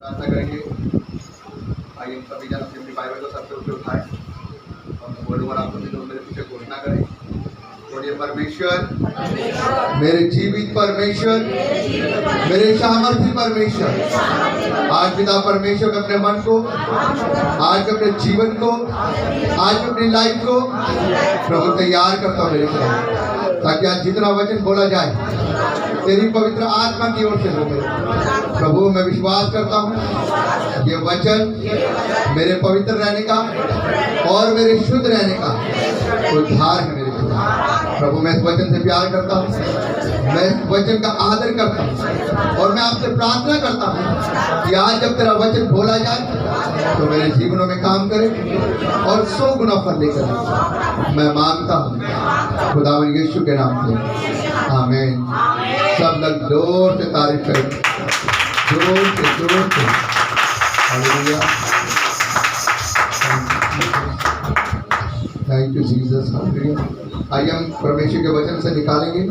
प्रार्थना करेंगे। आइए हम सभी जन अपनी बाइबल को सबसे ऊपर उठाएं और मैं बोलूँगा आपको भी मेरे पीछे घोषणा करें। बोलिए, परमेश्वर, मेरे जीवित परमेश्वर, मेरे सामर्थी परमेश्वर, आज पिता परमेश्वर के अपने मन को, आज के अपने जीवन को, आज के अपनी लाइफ को प्रभु तैयार करता हूँ मेरे तरफ, ताकि आज जितना वचन बोला जाए तेरी पवित्र आत्मा की ओर से हो। प्रभु, मैं विश्वास करता हूँ ये वचन मेरे पवित्र रहने का और मेरे शुद्ध रहने का उद्धार है मेरे प्रभु। मैं इस वचन से प्यार करता हूँ, मैं इस वचन का आदर करता हूँ और मैं आपसे प्रार्थना करता हूँ कि आज जब तेरा वचन बोला जाए तो मेरे जीवनों में काम करे और 100 गुना फल लेकर मैं मांगता हूँ खुदावन यीशु के नाम से, आमीन। सब लोग जोर से तारीफ करें, जोर से hallelujah. Thank you Jesus, hallelujah. आइए हम परमेश्वर के वचन से निकालेंगे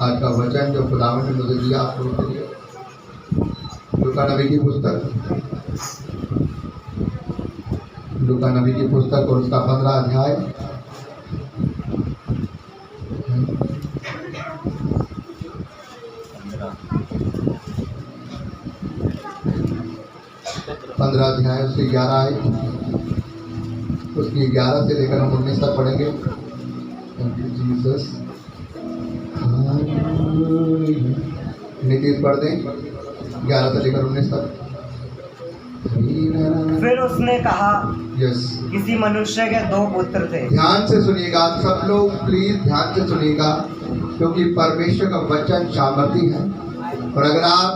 आज का वचन जो खुदावन ने मुझे दिया आप लोगों के लिए। लूका नबी की पुस्तक, लूका नबी की पुस्तक और उसका 15 अध्याय, उसके 11 आए, उसकी 11 से लेकर हम 19 तक पढ़ेंगे। Thank you Jesus. नीतीश पढ़ दें 11 से लेकर 19 तक। फिर उसने कहा, यस, किसी मनुष्य के 2 पुत्र थे। ध्यान से सुनिएगा सब लोग, प्लीज ध्यान से सुनिएगा, क्योंकि परमेश्वर का वचन सामर्थी है। और अगर आप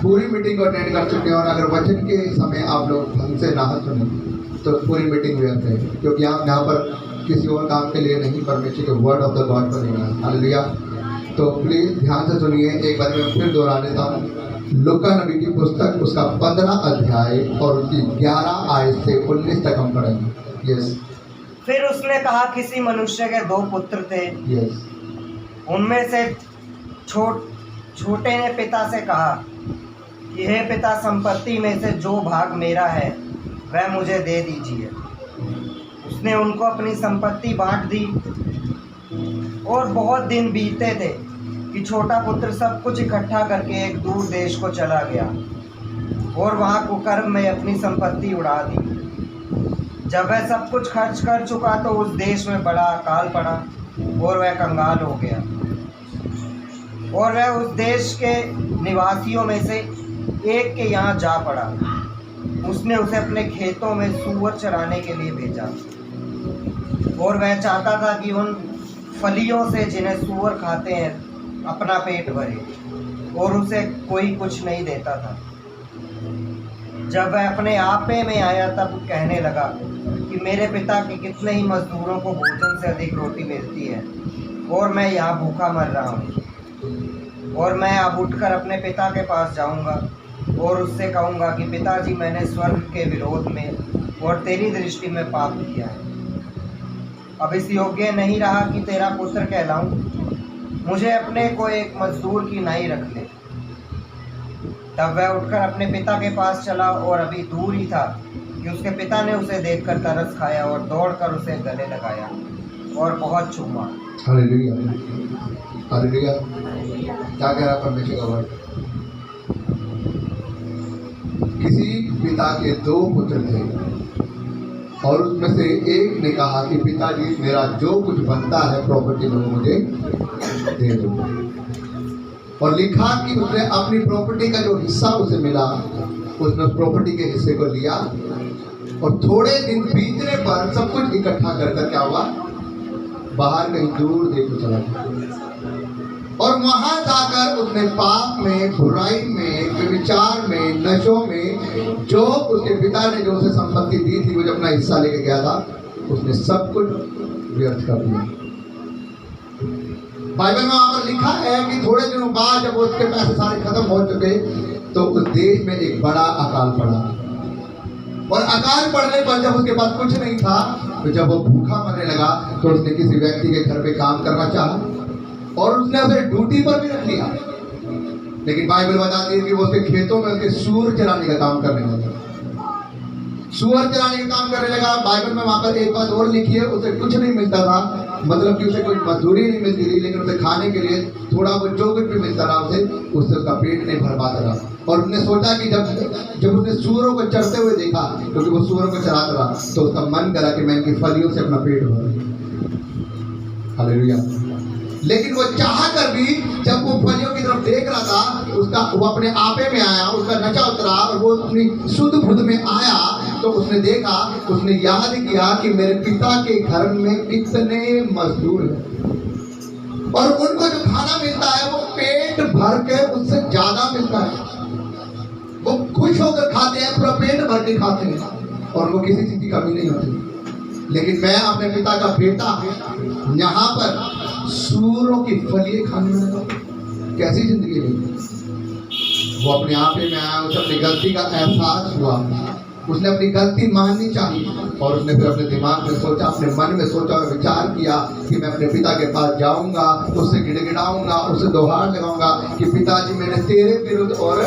पूरी मीटिंग को अटेंड कर चुके हैं और अगर वचन के समय आप लोग ढंग से ना सुने तो पूरी मीटिंग व्यर्थ है, क्योंकि आप यहाँ पर किसी और काम के लिए नहीं, परमेश्वर के वर्ड ऑफ द गॉड पर नहीं है। हालेलुया। तो प्लीज ध्यान से सुनिए, एक बार मैं फिर दोहरा देता हूँ। लूका नबी की पुस्तक उसका 15 अध्याय और उसकी 11 आयत से 19 तक हम पढ़ेंगे। यस। फिर उसने कहा, किसी मनुष्य के 2 पुत्र थे। यस। उनमें से छोटे ने पिता से कहा कि हे पिता, संपत्ति में से जो भाग मेरा है वह मुझे दे दीजिए। उसने उनको अपनी संपत्ति बांट दी। और बहुत दिन बीते थे कि छोटा पुत्र सब कुछ इकट्ठा करके एक दूर देश को चला गया और वहाँ कुकर्म में अपनी संपत्ति उड़ा दी। जब वह सब कुछ खर्च कर चुका तो उस देश में बड़ा अकाल पड़ा और वह कंगाल हो गया। और वह उस देश के निवासियों में से एक के यहाँ जा पड़ा। उसने उसे अपने खेतों में सूअर चराने के लिए भेजा और वह चाहता था कि उन फलियों से जिन्हें सूअर खाते हैं अपना पेट भरे, और उसे कोई कुछ नहीं देता था। जब वह अपने आपे में आया तब कहने लगा कि मेरे पिता के कितने ही मजदूरों को भोजन से अधिक रोटी मिलती है और मैं यहाँ भूखा मर रहा हूँ। और मैं अब उठकर अपने पिता के पास जाऊँगा और उससे कहूँगा कि पिताजी, मैंने स्वर्ग के विरोध में और तेरी दृष्टि में पाप किया है। अब इस योग्य नहीं रहा कि तेरा पुत्र कहलाऊँ। मुझे अपने को एक मजदूर की नाई रख ले। तब वह उठकर अपने पिता के पास चला और अभी दूर ही था कि उसके पिता ने उसे देखकर तरस खाया और दौड़कर उसे गले लगाया और बहुत चूमा। Hallelujah, hallelujah. क्या कह रहा परमेश्वर का वर्ड? किसी पिता के 2 पुत्र थे और उसमें से एक ने कहा कि पिताजी, मेरा जो कुछ बनता है प्रॉपर्टी में मुझे दे दो। और लिखा कि उसने अपनी प्रॉपर्टी का जो हिस्सा उसे मिला, उसने उस प्रॉपर्टी के हिस्से को लिया और थोड़े दिन बीतने पर सब कुछ इकट्ठा कर क्या हुआ, बाहर कहीं दूर देखो चला गया। और वहां जाकर उसने पाप में, बुराई में, व्यभिचार में, नशों में, जो उसके पिता ने जो उसे संपत्ति दी थी, वो जो अपना हिस्सा लेके गया था, उसने सब कुछ व्यर्थ कर दिया। बाइबल में वहां पर लिखा है कि थोड़े दिनों बाद जब उसके पैसे सारे खत्म हो चुके तो उस देश में एक बड़ा अकाल पड़ा। और अकाल पड़ने पर जब उसके पास कुछ नहीं था, तो जब वो भूखा मरने लगा तो उसने किसी व्यक्ति के घर पे काम करना चाहा और उसने उसे ड्यूटी पर भी रख लिया। लेकिन बाइबल बताती है कि वो उसके खेतों में उसके सूअर चराने का काम करने लगा। सूअर चराने का काम करने लगा। बाइबल में वहां पर एक बात और लिखी है, उसे कुछ नहीं मिलता था, मतलब कि उसे कोई मजदूरी नहीं मिलती थी, लेकिन उसे खाने के लिए थोड़ा बहुत जो कुछ भी मिलता रहा उससे उसका पेट नहीं भर पाता रहा। और उसने सोचा कि जब उसने सूअरों को चरते हुए देखा, क्योंकि वो सूअरों को चराता रहा, तो उसका मन करा कि मैं इनकी फलियों से अपना पेट भरूं। हालेलुया। लेकिन वो चाह कर भी जब वो फलियों की तरफ देख रहा था, वो अपने आपे में आया, उसका नशा उतरा और वो अपनी शुद्ध बुद्ध में आया, तो उसने देखा, उसने याद किया कि मेरे पिता के घर में कितने मजदूर हैं और उनको जो खाना मिलता है वो पेट भर के उससे ज्यादा मिलता है। वो खुश होकर खाते हैं, पूरा पेट भर के खाते हैं और वो किसी चीज की कमी नहीं होती। लेकिन मैं अपने पिता का बेटा यहाँ पर सूअरों की फलियां खाने में लगा। कैसी जिंदगी रही। वो अपने आपे में आया, उसे अपनी गलती का एहसास हुआ, उसने अपनी गलती माननी चाहिए और उसने फिर अपने दिमाग में सोचा, अपने मन में सोचा और विचार किया कि मैं अपने पिता के पास जाऊंगा, उससे गिड़गिड़ाऊंगा, उससे दोहार लगाऊंगा कि पिताजी मैंने तेरे विरुद्ध और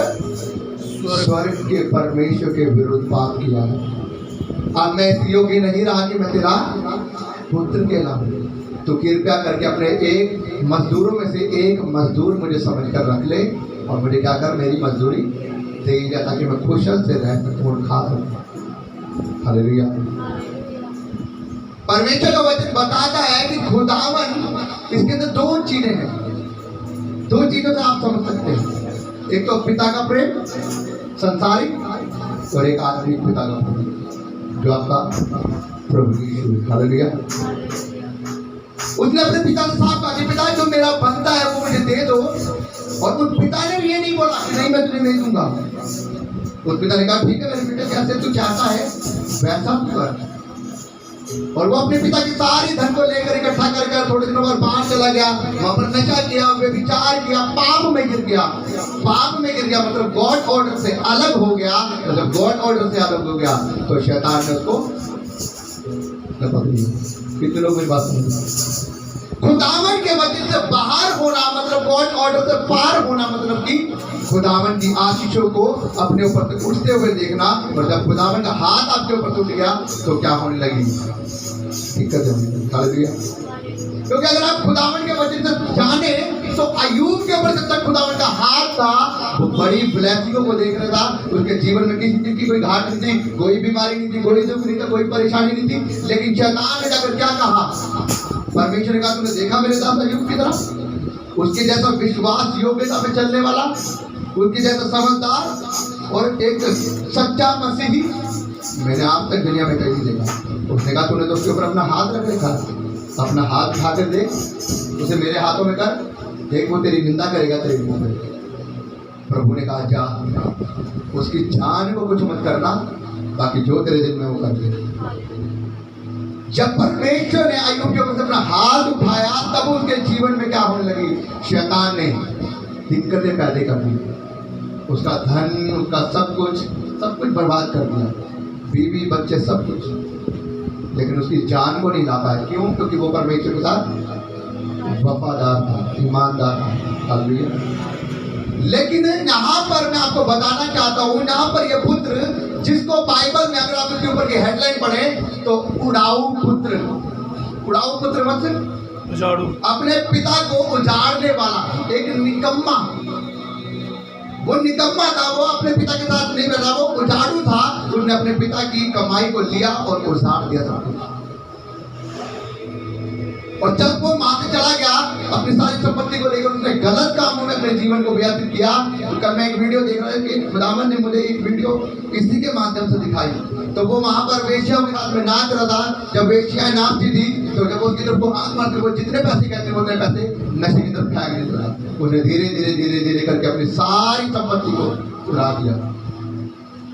स्वर्ग के परमेश्वर के विरुद्ध पाप किया है। अब मैं इस योग्य नहीं रहा कि मैं तेरा पुत्र कहलाऊं। तो कृपया करके अपने एक मजदूरों में से एक मजदूर मुझे समझ कर रख ले और मुझे क्या कर, मेरी मजदूरी दे जा, ताकि मैं खुशल से रह सकूं और खा सकूं। हालेलुया। परमेश्वर का वचन बताता है कि खुदावन, इसके अंदर दो चीजें हैं, दो चीजों से आप समझ सकते हैं। एक तो पिता का प्रेम संसारिक और एक आत्मिक पिता का प्रेम जो आपका प्रभु यीशु है। हालेलुया। उसने अपने पिता से साफ कहा कि पिता जो मेरा बनता है वो मुझे दे दो, और उस पिता ने ये नहीं बोला कि नहीं मैं तुझे नहीं दूंगा। उस पिता ने कहा ठीक है मेरे बेटे, जैसे तू चाहता है वैसा तू कर। और वो अपने पिता की सारी धन को लेकर इकट्ठा कर थोड़े दिनों बाद बाहर चला गया, वहां पर नशा किया, व्यभिचार किया, पाप में गिर गया। पाप में गिर गया मतलब गॉड ऑर्डर से अलग हो गया। तो जब गॉड ऑर्डर से अलग हो गया तो शैतान ने उसको लपक लिया। कितने लोग मेरी बात समझ? खुदावन के वचन से बाहर होना मतलब गॉड ऑर्डर से पार होना, मतलब कि खुदावन की आशीषों को अपने ऊपर से उठते हुए देखना। और जब खुदावन का हाथ आपके ऊपर से उठ गया तो क्या होने लगी? दिक्कत है। क्योंकि अगर आप खुदावन के वचन से जाने तो अय्यूब के ऊपर जब तक खुदावन का हाथ था वो बड़ी ब्लेसिंगों को देख रहा था। उसके जीवन में किसी चीज की कोई घाट नहीं थी, कोई बीमारी नहीं थी, कोई दुख नहीं था, कोई परेशानी नहीं थी। लेकिन शैतान ने जाकर क्या कहा? परमेश्वर ने कहा तुमने देखा मेरे दास अय्यूब की तरह, उसके जैसा विश्वास योग्यता पे चलने वाला, उसके जैसा समझदार और एक सच्चा मसीही मैंने आज तक दुनिया में कहीं नहीं देखा। उसने कहा तूने तो उसके ऊपर अपना हाथ रख रखा, अपना हाथ उठा कर देख, उसे मेरे हाथों में कर, देख वो तेरी निंदा करेगा, तेरी मुंह में। प्रभु ने कहा जा, उसकी जान को कुछ मत करना, बाकी जो तेरे दिल में वो कर दे। जब परमेश्वर ने अय्यूब के ऊपर से अपना हाथ उठाया तब उसके जीवन में क्या होने लगी? शैतान ने दिक्कतें पैदा कर दी, उसका धन, उसका सब कुछ बर्बाद कर दिया, बीवी बच्चे सब कुछ, लेकिन उसकी जान को नहीं ला पाया। क्यों? क्योंकि वो परमेश्वर के साथ वफादार था, ईमानदार था। हालेलुया। लेकिन यहाँ पर मैं आपको बताना चाहता हूँ, यहाँ पर ये पुत्र जिसको बाइबल में अगर आप उसके ऊपर की हेडलाइन पढ़े तो उड़ाऊ पुत्र मतलब उजाड़ू, अपने पिता को उजाड़ने वाला एक निकम्मा। वो निकम्मा था, वो अपने पिता के साथ नहीं बैठा, वो उजाड़ू था। उसने अपने पिता की कमाई को लिया और उजाड़ दिया सब कुछ। और जब वो वहां से चला गया अपनी सारी संपत्ति को लेकर, उसने गलत कामों में अपने जीवन को व्यतीत किया। तो कल मैं एक वीडियो देख रहा था कि खुदावन ने मुझे एक वीडियो इसी के माध्यम से दिखाई। तो वो वहां पर वेश्याओं के साथ में नाच रहा था। जब वेश्याएं नाचती थी तो जब उसकी तरफ वो हाथ मारते, वो जितने पैसे कहते वो उतने पैसे नशे की तरफ फेंक देता था। उसने धीरे धीरे करके अपनी सारी संपत्ति को उड़ा दिया,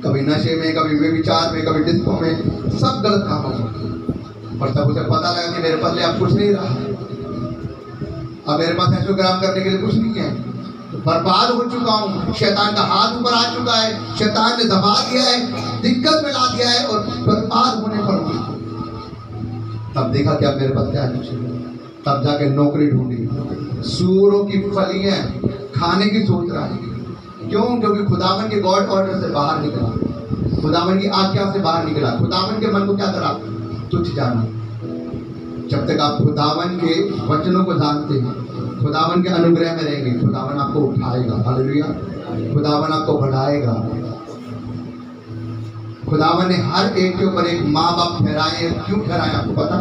कभी नशे में, कभी व्यभिचार में, कभी डिस्को में, सब गलत कामों में। और तब उसे पता लगा कि मेरे पास अब कुछ नहीं रहा, अब मेरे पास ऐशोग्राम करने के लिए कुछ नहीं है, तो बर्बाद हो चुका हूँ। शैतान का हाथ ऊपर आ चुका है, शैतान ने दबा दिया है, दिक्कत में ला दिया है और बर्बाद होने पर हूँ। तब देखा कि अब मेरे पास क्या कुछ नहीं। तब जाके नौकरी ढूंढी, सूअरों की फलियां खाने की सोच रहा है। क्यों? क्योंकि खुदावन के गॉड ऑर्डर से बाहर निकला, खुदावन की आज्ञा से बाहर निकला, खुदावन के मन को क्या करा? तुच्छ जाना। जब तक आप खुदावन के वचनों को जानते हैं, खुदावन के अनुग्रह में रहेंगे, खुदावन आपको उठाएगा। हालेलुया। खुदावन आपको बढ़ाएगा। खुदावन ने हर एक के ऊपर एक माँ बाप ठहराए हैं। क्यों ठहराए आपको पता?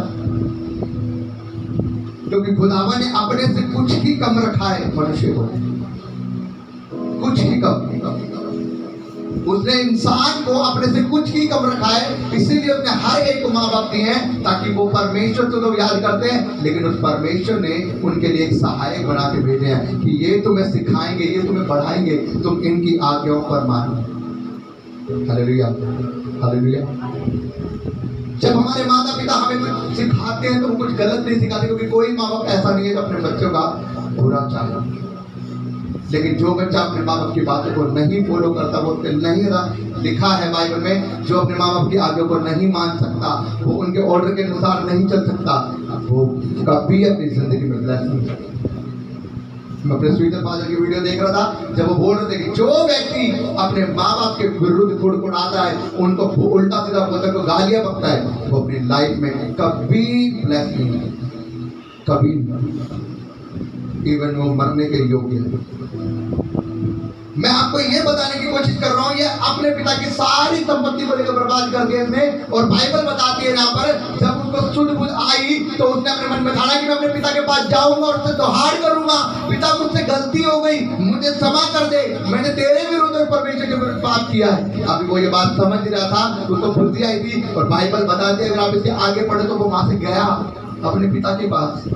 क्योंकि खुदावन ने अपने से कुछ ही कम रखा है मनुष्य को, कुछ ही कम। उसने इंसान को अपने से कुछ ही कम रखा है, इसीलिए उसने हर एक को माँ बाप दिए हैं, ताकि वो परमेश्वर तो लोग याद करते हैं, लेकिन उस परमेश्वर ने उनके लिए एक सहायक बना के भेजे हैं कि ये तुम्हें सिखाएंगे, ये तुम्हें बढ़ाएंगे, तुम इनकी आज्ञाओं पर मानो। Hallelujah, hallelujah. जब हमारे माता पिता हमें कुछ सिखाते हैं तो वो कुछ गलत नहीं सिखाते, क्योंकि कोई माँ बाप ऐसा नहीं है जो अपने बच्चों का बुरा चाहे। लेकिन जो बच्चा अपने माँ बाप की बातों को नहीं फॉलो करता, वो नहीं लिखा है बाइबल में, जो अपने माँ बाप की आज्ञा को नहीं मान सकता, वो उनके ऑर्डर के अनुसार नहीं चल सकता, वो कभी अपनी जिंदगी में ब्लेस नहीं है। मैं अपने स्वीटर फादर की वीडियो देख रहा था, जब वो बोल रहे थे कि जो व्यक्ति अपने माँ बाप के विरुद्ध कुड़कुड़ाता है, उनको उल्टा सीधा बोलकर को गालियां बकता है, वो अपनी लाइफ में कभी ब्लेस नहीं है, कभी नहीं। इवन वो मरने के योग्य है। मैं आपको ये बताने की कोशिश कर रहा हूँ, ये अपने पिता की सारी संपत्ति को लेकर बर्बाद कर दिया इसने। और बाइबल बताती है यहाँ पर, जब उसको सुध-बुध आई तो उसने अपने मन में ठाना कि मैं अपने पिता के पास जाऊंगा और उससे दोहार करूंगा, पिता मुझसे गलती हो गई, मुझे क्षमा कर दे, मैंने तेरे विरुद्ध और परमेश्वर के विरुद्ध पाप किया है। अभी वो ये बात समझ रहा था, उसको बुद्धि आई थी। और बाइबल बताती है, अगर आप इसके आगे पढ़े तो वो वहां से गया अपने पिता के पास।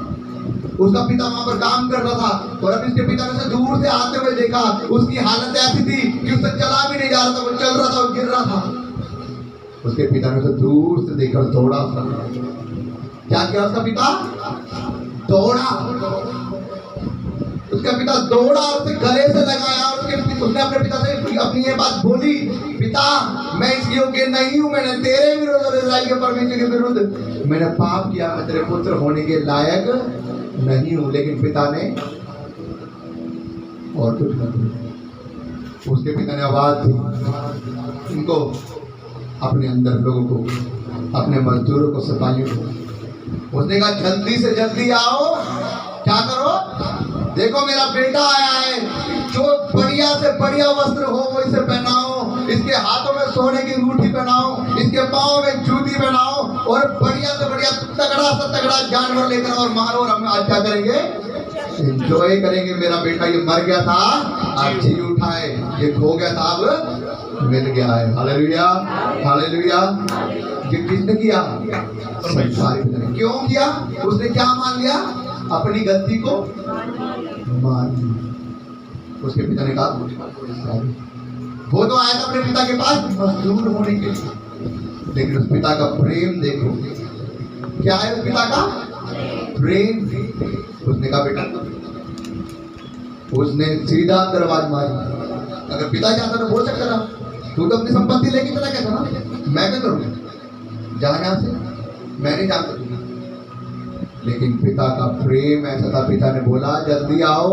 उसका पिता वहां पर काम कर रहा था, और अब इसके पिता ने उसे दूर से आते हुए देखा। उसकी हालत ऐसी थी कि उससे चला भी नहीं जा रहा था, वो चल रहा था और गिर रहा था। उसके पिता ने उसे दूर से देखकर दौड़ा। क्या किया उसका पिता? दौड़ा। उसका पिता दौड़ा और उसे गले से लगाया। उसने अपने पिता से अपनी ये बात बोली, पिता मैं इस योग्य नहीं हूं, मैंने तेरे विरुद्ध और इस्राएल के परमेश्वर के विरुद्ध मैंने पाप किया, मैं तेरे पुत्र होने के लायक नहीं हूं। लेकिन पिता ने और कुछ नहीं। उसके पिता ने आवाज दी उनको, अपने अंदर लोगों को, अपने मजदूरों को, सिपाहियों को। उसने कहा जल्दी से जल्दी आओ, क्या करो, देखो मेरा बेटा आया है, जो बढ़िया से बढ़िया वस्त्र हो वो इसे पहनाओ, इसके हाथों में सोने की अंगूठी पहनाओ, इसके पाँव में जूती पहनाओ, और बढ़िया से बढ़िया तगड़ा से तगड़ा जानवर लेकर और मारो, और हम आज क्या करेंगे? एंजॉय करेंगे। मेरा बेटा ये मर गया था, आज जी उठा है, ये खो गया था, अब मिल गया है। Hallelujah, hallelujah. ये किसने किया? संसारी पिता ने। क्यों किया? उसने क्या मान लिया? अपनी गलती को मान लिया। उसके पिता ने कहा वो तो आया था अपने पिता के पास मजदूर होने के लिए, लेकिन उस पिता का प्रेम देखो, क्या है उस पिता का प्रेम। उसने कहा बेटा, उसने सीधा दरवाजा मारी। अगर पिता चाहता तो बोल सकता था, तू तो अपनी संपत्ति लेके चला गया था ना, मैं क्या करूँगा, जहाँ यहाँ से मैं नहीं जानता। लेकिन पिता का प्रेम ऐसा था, पिता ने बोला जल्दी आओ,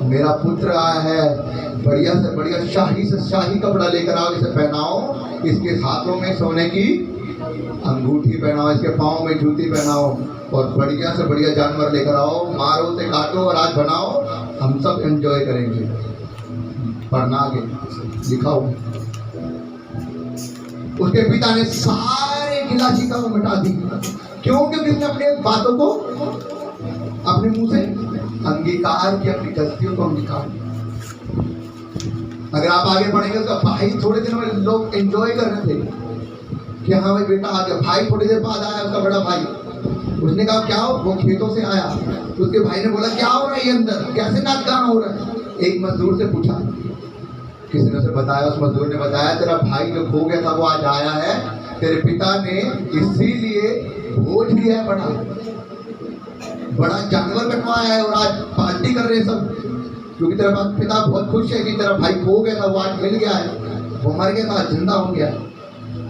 मेरा पुत्र आया है, बढ़िया से बढ़िया शाही से शाही कपड़ा लेकर आओ, इसे पहनाओ, इसके हाथों में सोने की अंगूठी पहनाओ, इसके पाँव में जूती पहनाओ, और बढ़िया से बढ़िया जानवर लेकर आओ, मारो उसे, काटो और आज बनाओ, हम सब एंजॉय करेंगे। पढ़ना आगे लिखा हो। उसके पिता ने सारे गिला शिकवा को मिटा दी। क्यों? क्योंकि उसने अपने बातों को अपने मुंह से अंगीकार किया, अपनी गलतियों को अंगीकार किया। अगर आप आगे पढ़ेंगे, उसका भाई थोड़े दिनों में लोग एंजॉय कर रहे थे कि हाँ भाई बेटा आ गया। भाई थोड़ी देर बाद आया उसका बड़ा भाई, उसने कहा क्या हो? वो खेतों से आया, तो उसके भाई ने बोला क्या हो रहा है ये अंदर, कैसे नाच गाना हो रहा है? एक मजदूर से पूछा, किसी ने उसे बताया, उस मजदूर ने बताया तेरा भाई जो खो गया था वो आज आया है, तेरे पिता ने इसीलिए भोज दिया है, बड़ा जानवर कटवाया है, और आज पार्टी कर रहे हैं सब, क्योंकि तेरा पिता बहुत खुश है कि तेरा भाई खो गया था वो आज मिल गया है, वो मर गया था जिंदा हो गया।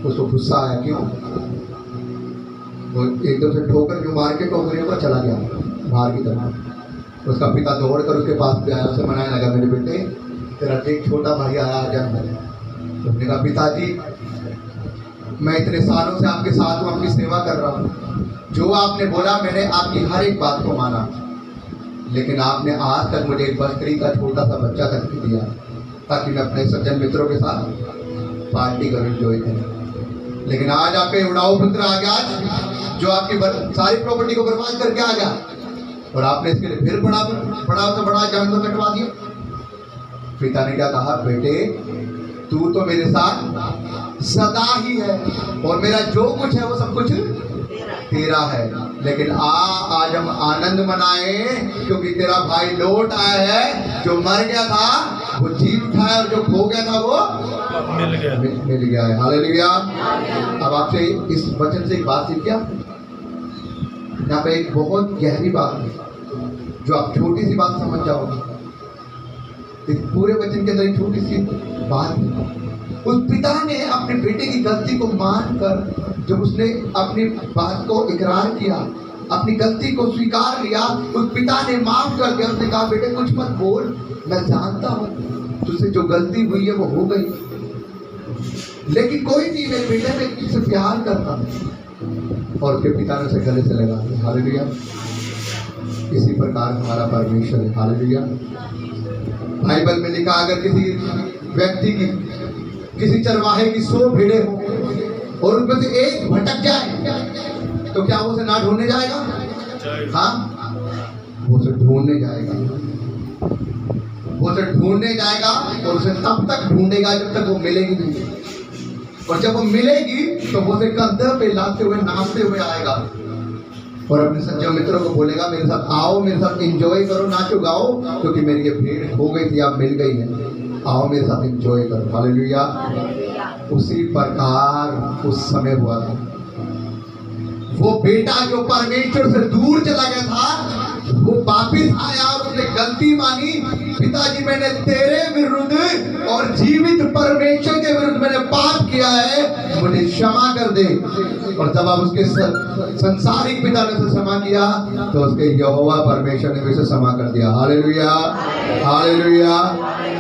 उसको गुस्सा आया। क्यों? वो एकदम से ठोकर जो मार के टोकरियों पर चला गया बाहर की तरफ। उसका पिता दौड़ कर उसके पास भी आया, उसे मनाने लगा, मेरे बेटे तेरा एक छोटा भाई आया आजम है। तो उसने कहा पिताजी मैं इतने सालों से आपके साथ हूँ, आपकी सेवा कर रहा हूँ, जो आपने बोला मैंने आपकी हर एक बात को माना, लेकिन आपने आज तक मुझे एक बकरी का छोटा सा बच्चा तक नहीं दिया ताकि मैं अपने सज्जन मित्रों के साथ पार्टी करूँ, एंजॉय करूँ। लेकिन आज आपके उड़ाऊ पुत्र आ गया जो आपकी सारी प्रॉपर्टी को बर्बाद करके आ गया, और आपने इसके लिए फिर बड़ा से बड़ा जानवर कटवा दिया। पिता ने क्या कहा, बेटे तू तो मेरे साथ सदा ही है और मेरा जो कुछ है वो सब कुछ तेरा है, लेकिन आज हम आनंद मनाए क्योंकि तेरा भाई लौट आया है। जो मर गया था वो जी उठा है और जो खो गया था वो मिल गया है। हालेलुया। अब आपसे इस वचन से एक बात सीखिए, यहाँ पे एक बहुत गहरी बात है जो आप छोटी सी बात समझ जाओगे। इस पूरे वचन के अंदर एक छोटी सी बात है। उस पिता ने अपने बेटे की गलती को मानकर जब उसने अपनी बात को इकरार किया, अपनी गलती को स्वीकार लिया, उस पिता ने माफ कर दिया। उसने कहा बेटे कुछ मत बोल, मैं जानता हूँ तुझसे जो गलती हुई है वो हो गई, लेकिन कोई नहीं, मेरे बेटे में तुझसे प्यार करता हूँ। और उसके पिता ने उसे गले से लगा दिया। हालेलुया। इसी प्रकार हमारा परमेश्वर है। हालेलुया। बाइबल में लिखा अगर किसी व्यक्ति की, किसी चरवाहे की 100 भेड़ें हो और उनमें से एक भटक जाए तो क्या वो उसे ना ढूंढने जाएगा? हाँ, वो उसे ढूंढने जाएगा, वो उसे ढूंढने जाएगा और उसे तब तक ढूंढेगा जब तक वो मिलेगी नहीं, और जब वो मिलेगी तो वो उसे कंधे पे लाते हुए नाचते हुए आएगा और अपने सच्चे मित्रों को बोलेगा मेरे साथ आओ, मेरे साथ एंजॉय करो, नाचो गाओ, क्योंकि मेरी ये भेड़ खो गई थी, अब मिल गई है, आओ मेरे साथ एंजॉय करो। हालेलुया। उसी प्रकार उस समय हुआ था। वो बेटा जो परमेश्वर से दूर चला गया था वो वापिस आया और उसने गलती मानी, पिताजी मैंने तेरे विरुद्ध और जीवित परमेश्वर के विरुद्ध मैंने पाप किया है, मुझे क्षमा कर दे। और जब आप उसके संसारिक पिता ने उसे क्षमा किया तो उसके यहोवा परमेश्वर ने भी उसे क्षमा कर दिया। हालेलुया। हालेलुया।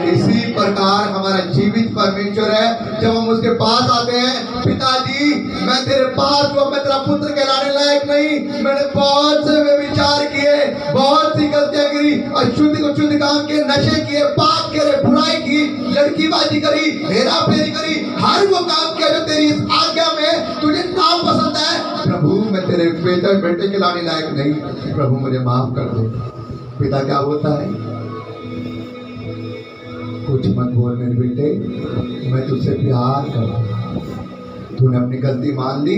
इसी प्रकार हमारा जीवित परमेश्वर है। जब हम उसके पास आते हैं, पिताजी मैं तेरे पास हूँ, मैं तेरा पुत्र कहलाने लायक नहीं, मैंने बहुत से व्यभिचार किए, बहुत सी गलतियां करी, अशुद्ध को शुद्ध काम किए, नशे किए, पाप करे, बुराई की, लड़कीबाजी करी, हेरा फेरी करी, हर वो काम किया जो तेरी इस आज्ञा में तुझे ना पसंद है। प्रभु मैं तेरे बेटे के लाने लायक नहीं, प्रभु मुझे माफ कर दे। पिता क्या होता है, कुछ मत बोल मेरे बेटे, मैं तुझसे प्यार करता हूं, तूने अपनी गलती मान ली,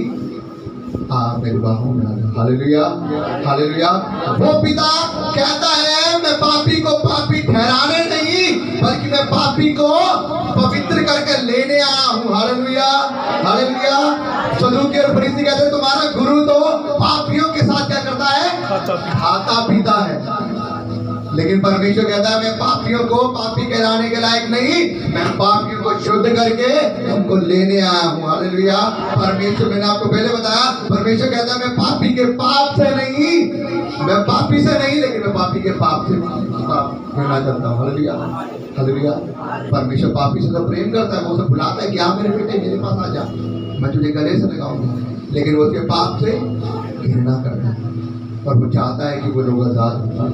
मेरे बाहों में आ जा। हालेलुया। हालेलुया। वो पिता कहता है मैं पापी को पापी ठहराने नहीं बल्कि मैं पापी को पवित्र करके लेने आया हूँ। हालेलुया। हालेलुया। सदूकी और फरीसी कहते हैं तुम्हारा गुरु तो पापियों के साथ क्या करता है, खाता पीता है, लेकिन परमेश्वर कहता है मैं पापियों को पापी कहलाने के लायक नहीं, मैं पापियों को शुद्ध करके उनको लेने आया हूँ। हालेलुया। परमेश्वर, मैंने आपको पहले बताया, परमेश्वर कहता है मैं पापी के पाप से नहीं, मैं पापी से नहीं, लेकिन मैं पापी के पाप से घृणा करता हूँ। हालेलुया। हालेलुया। परमेश्वर पापी से तो प्रेम करता है, वो उसे बुलाता है कि हाँ मेरे बेटे मेरे पास आ जा, मैं तुझे गले से लगाऊंगा, लेकिन वो उसके पाप से घृणा करता है और वो चाहता है कि वो लोग आजाद हो।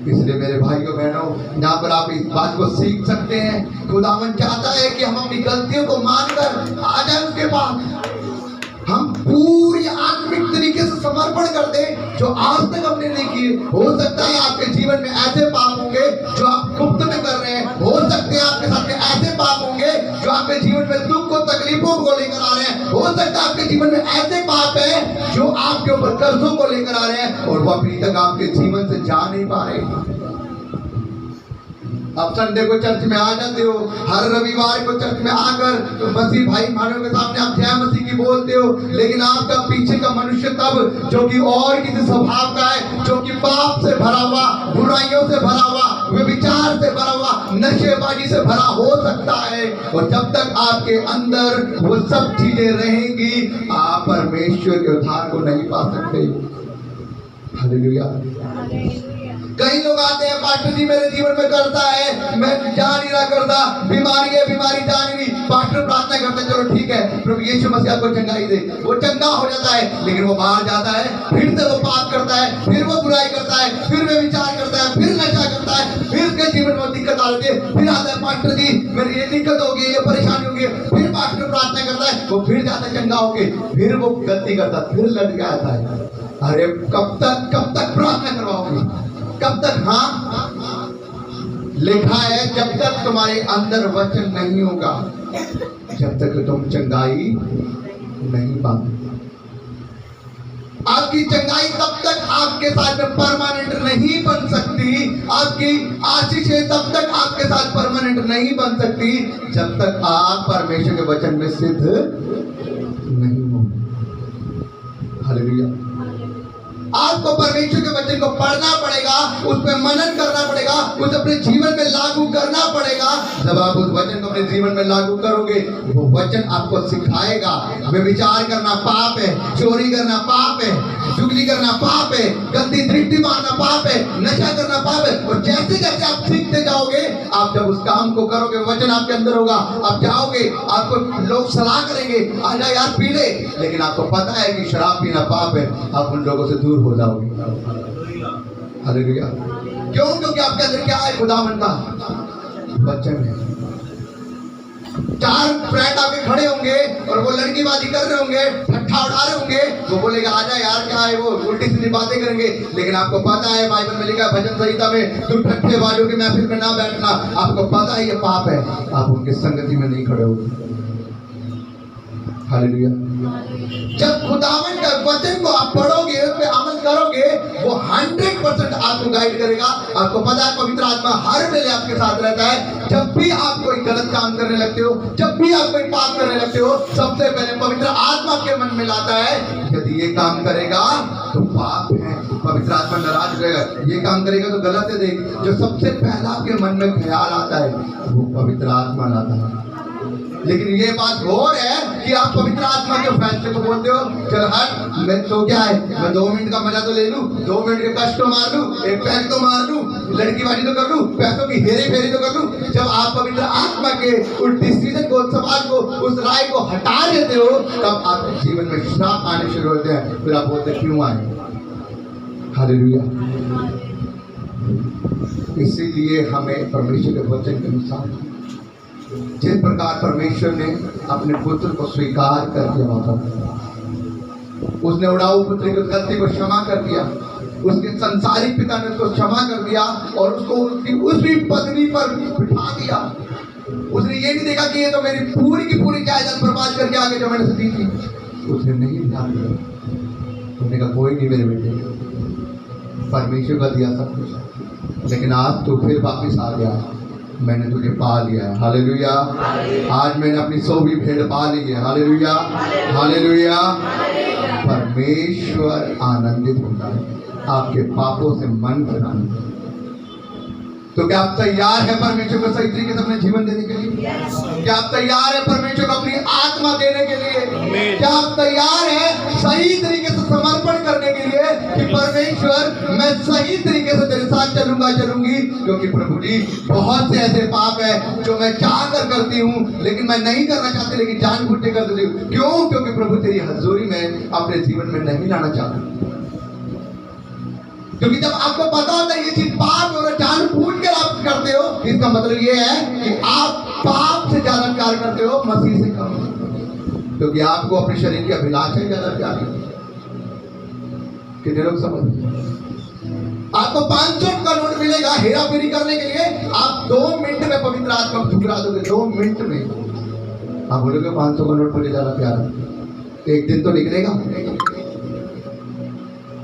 इसलिए मेरे भाइयों बहनों, यहाँ पर आप इस बात को सीख सकते हैं, खुदावन चाहता है कि हम अपनी गलतियों को मानकर आ जाए उसके पास, हम पूरी आत्मिक तरीके से समर्पण कर दें जो आज तक हमने नहीं किए। हो सकता है आपके जीवन में ऐसे पाप होंगे जो आप गुप्त में कर रहे हैं, हो सकते हैं आपके साथ में ऐसे पाप होंगे जो आपके जीवन में दुख को तकलीफों को लेकर आ रहे हैं, हो सकता है आपके जीवन में ऐसे पाप है जो आपके ऊपर कर्जों को लेकर आ रहे हैं और वो अभी तक आपके जीवन से जा नहीं पा रहे। अब संडे को चर्च में आ जाते हो, हर रविवार को चर्च में आकर तो मसीह भाई बहनों के सामने आप जय मसीह की बोलते हो, लेकिन आपका पीछे का मनुष्य तब जो कि और किसी स्वभाव का है, जो कि पाप से भरा हुआ, बुराइयों से भरा हुआ, व्यभिचार से भरा हुआ, नशेबाजी से भरा हो सकता है। और जब तक आपके अंदर वो सब चीजें रहेंगी, आप परमेश्वर के उद्धार को नहीं पा सकते। हालेलुया। कई लोग आते हैं, पास्टर जी मेरे जीवन में करता है, मैं जा नहीं रहा करता, बीमारी है, बीमारी जा नहीं रही, पास्टर प्रार्थना करते हैं, चलो ठीक है प्रभु यीशु मसीह आपको चंगाई दे, वो चंगा हो जाता है, लेकिन वो बाहर जाता है, फिर से वो पाप करता है, फिर वो बुराई करता है, फिर वो विचार करता है, फिर नशा करता है, फिर उसके जीवन में दिक्कत आ जाती है, फिर आता है पास्टर जी मेरी ये दिक्कत होगी, ये परेशानी होगी, फिर पास्टर प्रार्थना करता है, वो फिर जाता है चंगा होके, फिर वो गलती करता है, फिर लड़ के आता है। अरे कब तक प्रार्थना करवाओगे, कब तक? हाँ, लिखा है जब तक तुम्हारे अंदर वचन नहीं होगा, जब तक तुम चंगाई नहीं पाओगे। आपकी चंगाई तब तक आपके साथ में परमानेंट नहीं बन सकती, आपकी आशीषें तब तक आपके साथ परमानेंट नहीं बन सकती, जब तक आप परमेश्वर के वचन में सिद्ध नहीं हो। हालेलुया। आपको परमेश्वर के वचन को पढ़ना पड़ेगा, उस पर मनन करना पड़ेगा, उसे अपने जीवन में लागू करना पड़ेगा। जब आप उस वचन को अपने जीवन में लागू करोगे, वो वचन आपको सिखाएगा व्यभिचार करना पाप है, चोरी करना पाप है, चुगली करना पाप है, गंदी दृष्टि मारना पाप है, नशा करना पाप है। और जैसे जैसे आप सीखते जाओगे, आप जब उस काम को करोगे, वचन आपके अंदर होगा, आप जाओगे, आपको लोग सलाह करेंगे आजा यार पी ले, लेकिन आपको पता है कि शराब पीना पाप है, आप उन लोगों से दूर हो जाओगे। हालेलुया। क्यों? क्योंकि आपके अंदर क्या है? खुदावंद का वचन है। चार फ्रेंड आपके खड़े होंगे और वो लड़कीबाजी कर रहे होंगे, ठट्ठा उड़ा रहे होंगे, वो बोलेगा आजा यार क्या है, वो उल्टी सीधी बातें करेंगे, लेकिन आपको पता है बाइबल में लिखा है भजन संहिता में, तुम ठट्ठेबाजों की महफिल में ना बैठना, आपको पता है ये पाप है, आप उनकी संगति में नहीं खड़े होगे। हालेलुया। जब खुदावंद का वचन को आप पढ़ोगे, उस पे अमल करोगे, वो 100% आपको गाइड करेगा। आपको पता है पवित्र आत्मा हर वेले आपके साथ रहता है। जब भी आप कोई गलत काम करने लगते हो, जब भी आप कोई पाप करने लगते हो, सबसे पहले पवित्र आत्मा आपके मन में लाता है, यदि ये काम करेगा तो पाप है, पवित्र आत्मा नाराज हो जाएगा, ये काम करेगा तो गलत है। देख, जो सबसे पहला आपके मन में ख्याल आता है वो पवित्र आत्मा लाता है। लेकिन ये बात और है कि आप पवित्र आत्मा के फैसले को बोलते हो, चल हट, मैं तो क्या है, मैं 2 मिनट का मजा तो ले लूं, 2 मिनट के कष्ट तो मार लूं, एक पैक तो मार लूं, लड़कीबाजी तो कर लूं, पैसों की हेरी फेरी तो कर लूं। जब आप पवित्र आत्मा के उस डिसीजन को, उस सवाल को, उस राय को हटा देते हो, तब आपके जीवन में श्राप आने शुरू होते हैं। फिर आप बोलते क्यों आए? हालेलुया। इसीलिए हमें परमेश्वर के वचन के अनुसार, जिस प्रकार परमेश्वर ने अपने पुत्र को स्वीकार कर दिया था, उसने उड़ाऊ पुत्र की गलती को क्षमा कर दिया, उसके संसारिक पिता ने उसको क्षमा कर दिया और उसको उसकी उसी पदवी पर बिठा दिया। उसने ये नहीं देखा कि ये तो मेरी पूरी की पूरी जायदाद बर्बाद करके आगे जो मैंने से दी थी, उसने नहीं ध्यान दिया। उसने कहा कोई नहीं मेरे बेटे, परमेश्वर का दिया सब कुछ, लेकिन आज तो फिर वापिस आ गया, मैंने तुझे पा लिया है। हालेलुया। आज मैंने अपनी 100वीं भेड़ पा ली है। Hallelujah, hallelujah. परमेश्वर आनंदित होता है आपके पापों से मन फिराने। तो क्या आप तैयार हैं परमेश्वर को सही तरीके से अपने जीवन देने के लिए? क्या आप तैयार हैं परमेश्वर को अपनी आत्मा देने के लिए? क्या आप तैयार हैं सही तरीके से समर्पण करने के लिए कि परमेश्वर मैं सही तरीके से तेरे साथ चलूंगी? क्योंकि प्रभु जी बहुत से ऐसे पाप है जो मैं चाह कर करती हूँ, लेकिन मैं नहीं करना चाहती, लेकिन जानबूझ के कर देती हूँ। क्यों? क्योंकि प्रभु तेरी हजूरी में अपने जीवन में नहीं लाना चाहती। क्योंकि जब आपको पता होता है ये चीज पाप और जानबूझ कर आप करते हो, इसका मतलब ये है कि आप पाप से ज्यादा प्यार करते हो, मसीह से कम। क्योंकि आपको अपने शरीर की अभिलाषा ज्यादा प्यारी है। कितने लोग समझ? आपको 500 का नोट मिलेगा हेरा फेरी करने के लिए, आप 2 मिनट में पवित्र आत्मा को ठुकरा दोगे। 2 मिनट में आप बोलोगे 500 का नोट मुझे ज्यादा प्यारा, एक दिन तो निकलेगा।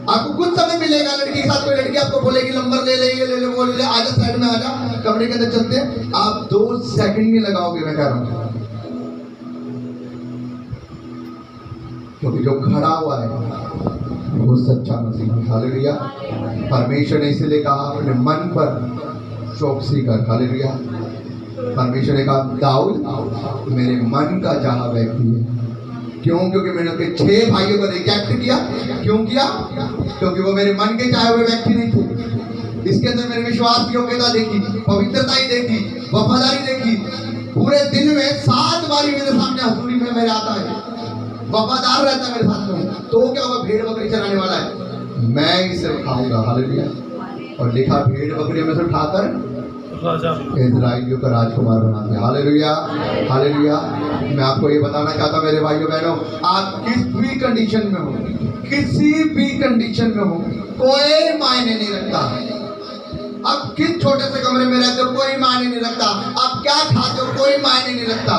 आपको कुछ समय मिलेगा, लड़की के साथ कोई लड़की आपको बोलेगी नंबर ले ले, ये ले ले, वो ले ले, आजा साइड में आजा, कमरे के अंदर चलते हैं, आप 2 सेकंड नहीं लगाओगे। मैं कह रहा हूं क्योंकि जो खड़ा हुआ है वो सच्चा मसीह है। हालेलुया। परमेश्वर ने इसीलिए कहा अपने मन पर चौकसी कर। हालेलुया। परमेश्वर ने कहा दाऊद मेरे मन का चाहा व्यक्ति है। क्यों? क्योंकि मैंने उसके 6 भाइयों को रिजेक्ट किया। क्यों किया? क्योंकि वो मेरे मन के चाहे हुए व्यक्ति नहीं थे। इसके अंदर मैंने विश्वास योग्यता देखी, पवित्रता ही देखी, वफादारी देखी। पूरे दिन में 7 बारी मेरे सामने हजूरी में मेरे आता है, वफादार रहता है मेरे साथ में। तो क्या होगा, भेड़ बकरी चराने वाला है, मैं इसे उठाऊंगा। हालेलुया। और लिखा भेड़ बकरी में से उठाकर इजराइलियों का राजकुमार बना दिया। Hallelujah, hallelujah. मैं आपको ये बताना चाहता हूँ मेरे भाइयों बहनों, आप किस भी कंडीशन में हो, किसी भी कंडीशन में हो, कोई मायने नहीं रखता। आप किस छोटे से कमरे में रहते हो कोई मायने नहीं रखता, आप क्या खाते हो कोई मायने नहीं रखता,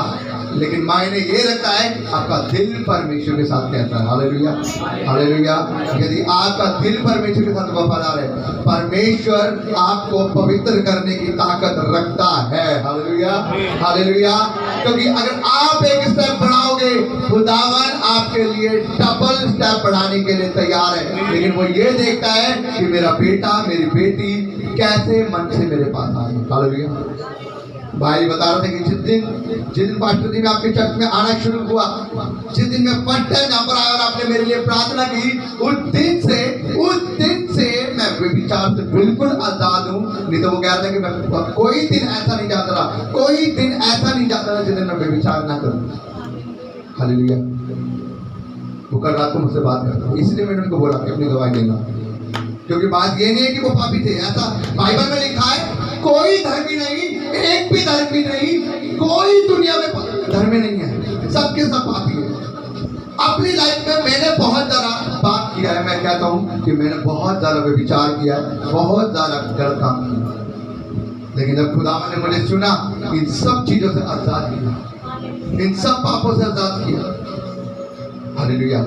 लेकिन मायने ये रखता है आपका दिल परमेश्वर के साथ कैसा है। Hallelujah, hallelujah. यदि आपका दिल परमेश्वर के साथ वफादार है, परमेश्वर आपको पवित्र करने की ताकत रखता है। Hallelujah, hallelujah. क्योंकि अगर आप एक स्टेप बढ़ाओगे, खुदावन आपके लिए डबल स्टेप बढ़ाने के लिए तैयार है। लेकिन वो ये देखता है कि मेरा बेटा मेरी बेटी कैसे मन से मेरे पास आए। हालेलुया। भाई बता रहे थे कि जिस दिन पास्टर जी में आपके चर्च में आना शुरू हुआ, जिस दिन मैं फर्स्ट टाइम यहाँ पर आया और आपने मेरे लिए प्रार्थना की, उस दिन से मैं विचार से बिल्कुल आजाद हूँ। नहीं तो वो कह रहा था कि मैं कोई दिन ऐसा नहीं जाता रहा, कोई दिन ऐसा नहीं जाता रहा जिस दिन मैं विचार ना करूँ। हालेलुया। वो कल रात को मुझसे बात करता हूँ, इसलिए मैंने उनको बोला कि अपनी गवाही देना, क्योंकि बात ये नहीं है कि वो पापी थे। ऐसा बाइबल में लिखा है, कोई धर्मी नहीं, एक भी धर्मी नहीं, कोई दुनिया में धर्मी नहीं है, सबके सब पापी है। अपनी लाइफ में मैंने बहुत ज्यादा पाप किया है। मैं कहता हूँ कि मैंने बहुत ज्यादा व्यभिचार किया है, बहुत ज्यादा गलत काम किया, लेकिन जब खुदावन ने मुझे चुना, इन सब चीजों से आजाद किया, इन सब पापों से आजाद किया। हालेलुया।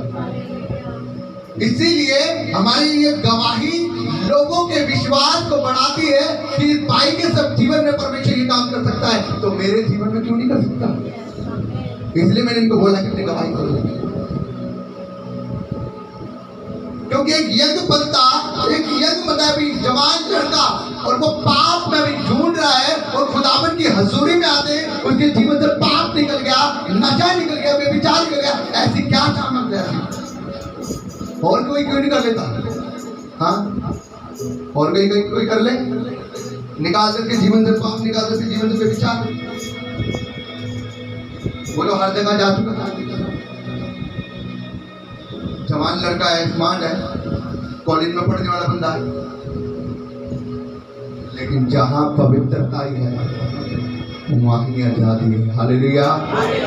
इसीलिए हमारी ये गवाही लोगों के विश्वास को बढ़ाती है कि भाई के सब जीवन में परमेश्वर ये काम कर सकता है, तो मेरे जीवन में क्यों नहीं कर सकता। इसलिए मैंने इनको बोला कि अपनी गवाही करो, क्योंकि एक यज्ञ बनता है अभी जवान लड़का, और वो पाप में अभी ढूंढ रहा है, और खुदावन की हजूरी में आते हैं, उसके जीवन से पाप निकल गया, नशा निकल गया, बेविचार निकल गया। ऐसी क्या काम है, और कोई क्यों नहीं कर लेता? हाँ, और कोई कर ले, निकाल करके जीवन से पाप, निकाल करके जीवन से बेविचार। बोलो हर जगह जा चुका, जवान लड़का है, स्मार्ट है, कॉलेज में पढ़ने वाला बंदा है, लेकिन जहां पवित्रता ही है वहाँ ही आजादी है। Hallelujah,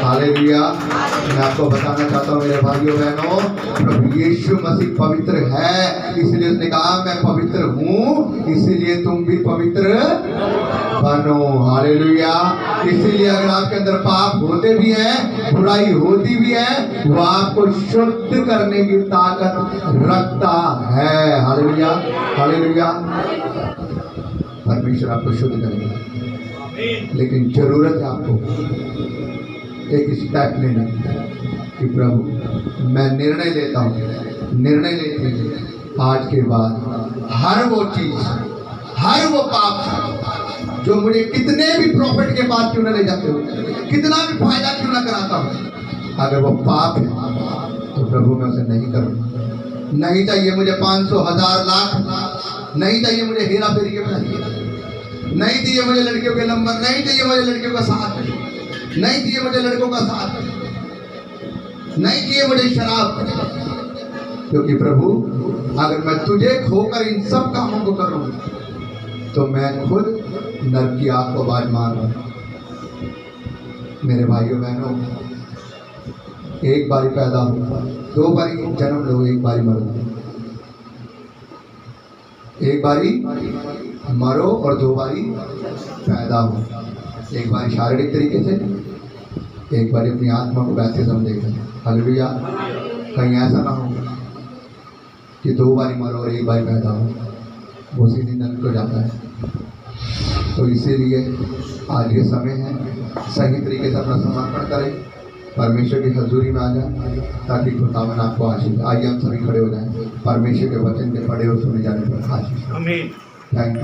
hallelujah. मैं आपको बताना चाहता हूँ मेरे भाइयों बहनों, प्रभु यीशु मसीह पवित्र है, इसलिए उसने कहा मैं पवित्र हूँ, इसीलिए तुम भी पवित्र बनो। हालेलुया। इसीलिए अगर आपके अंदर पाप होते भी हैं, बुराई होती भी है, वो आपको शुद्ध करने की ताकत रखता है। Hallelujah, hallelujah. परमेश्वर आपको शुद्ध करेगा, लेकिन जरूरत है आपको एक स्टेप लेने कि प्रभु मैं निर्णय लेता हूँ, निर्णय लेते हैं आज के बाद हर वो चीज, हर वो पाप जो मुझे कितने भी प्रॉफिट के पास क्यों ना ले जाते हो, कितना भी फायदा क्यों ना कराता हूँ, अगर वो पाप है तो प्रभु मैं उसे नहीं करूँगा। नहीं चाहिए मुझे 500, 1000, लाख, नहीं चाहिए मुझे हेरा फेरी के पैसे, नहीं चाहिए मुझे लड़कियों के नंबर, नहीं चाहिए मुझे लड़कियों का साथ, नहीं चाहिए मुझे लड़कों का साथ, नहीं चाहिए मुझे शराब, क्योंकि प्रभु अगर मैं तुझे खोकर इन सब कामों को करूं तो मैं खुद नरक की आग को बाज मार रहा हूं। मेरे भाइयों बहनों, एक बारी पैदा हो, 2 बारी जन्म लो, 1 बारी मरो, 1 बारी मरो और 2 बारी पैदा हो। 1 बारी शारीरिक तरीके से, 1 बारी अपनी आत्मा को वैसे समझेगा। हालेलुया। कहीं ऐसा ना हो कि 2 बारी मरो और 1 बारी पैदा हो, वो सीधी नरक को जाता है। तो इसीलिए आज ये समय है, सही तरीके से अपना समर्पण करें, परमेश्वर की हजूरी में आ जाए, ताकि खुदावन आपको आशीष। आइए हम सभी खड़े हो जाएं, परमेश्वर के वचन के पढ़े और सुने जाने पर आशीष। आमीन। Thank you.